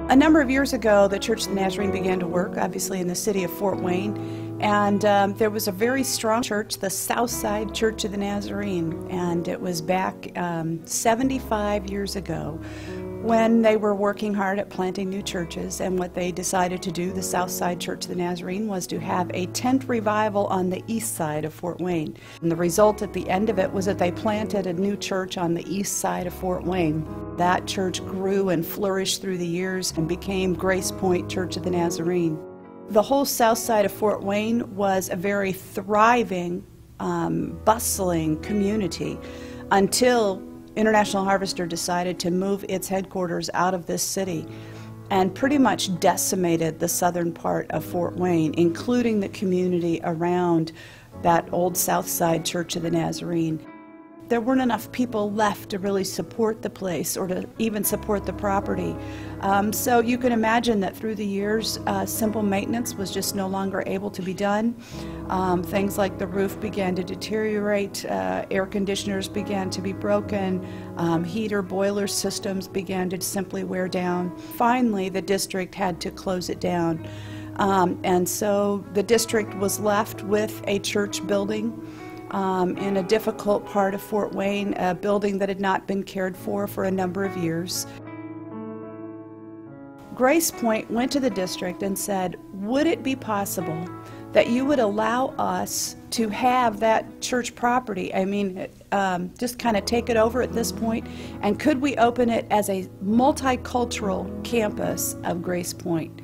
A number of years ago, the Church of the Nazarene began to work, obviously in the city of Fort Wayne, and there was a very strong church, the Southside Church of the Nazarene, and it was back 75 years ago when they were working hard at planting new churches. And what they decided to do, the Southside Church of the Nazarene, was to have a tent revival on the east side of Fort Wayne. And the result at the end of it was that they planted a new church on the east side of Fort Wayne. That church grew and flourished through the years and became Grace Point Church of the Nazarene. The whole south side of Fort Wayne was a very thriving, bustling community until International Harvester decided to move its headquarters out of this city and pretty much decimated the southern part of Fort Wayne, including the community around that old Southside Church of the Nazarene. There weren't enough people left to really support the place or to even support the property. So you can imagine that through the years, simple maintenance was just no longer able to be done. Things like the roof began to deteriorate, air conditioners began to be broken, heater, boiler systems began to simply wear down. Finally, the district had to close it down. And so the district was left with a church building in a difficult part of Fort Wayne, a building that had not been cared for a number of years. Grace Point went to the district and said, would it be possible that you would allow us to have that church property? I mean, just kind of take it over at this point, and could we open it as a multicultural campus of Grace Point?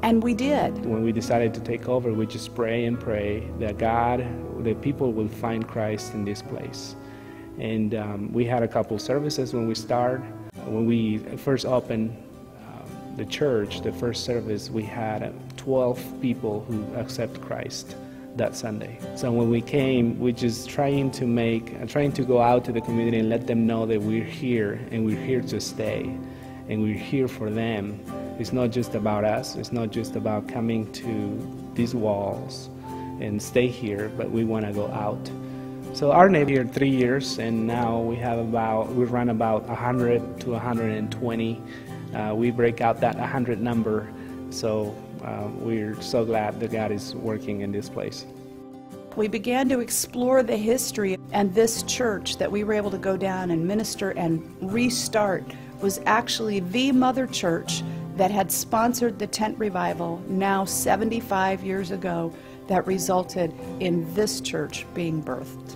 And we did. When we decided to take over, we just pray and pray that that people will find Christ in this place. And we had a couple services when we started. When we first opened the church, the first service, we had 12 people who accept Christ that Sunday. So when we came, we just trying to go out to the community and let them know that we're here and we're here to stay and we're here for them. It's not just about us. It's not just about coming to these walls and stay here, but we want to go out. So our neighbor here 3 years, and now we run about 100 to 120. We break out that 100 number, so we're so glad that God is working in this place. We began to explore the history, and this church that we were able to go down and minister and restart was actually the mother church that had sponsored the tent revival now 75 years ago that resulted in this church being birthed.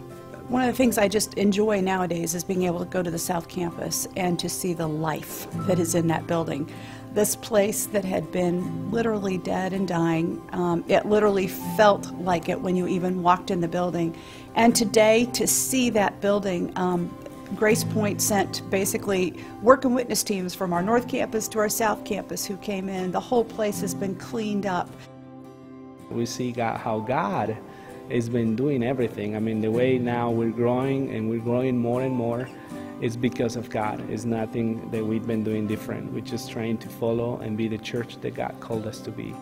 One of the things I just enjoy nowadays is being able to go to the South Campus and to see the life that is in that building. This place that had been literally dead and dying, it literally felt like it when you even walked in the building. And today, to see that building, Grace Point sent basically work and witness teams from our North Campus to our South Campus who came in. The whole place has been cleaned up. We see how God has been doing everything. I mean, the way now we're growing, and we're growing more and more, is because of God. It's nothing that we've been doing different. We're just trying to follow and be the church that God called us to be.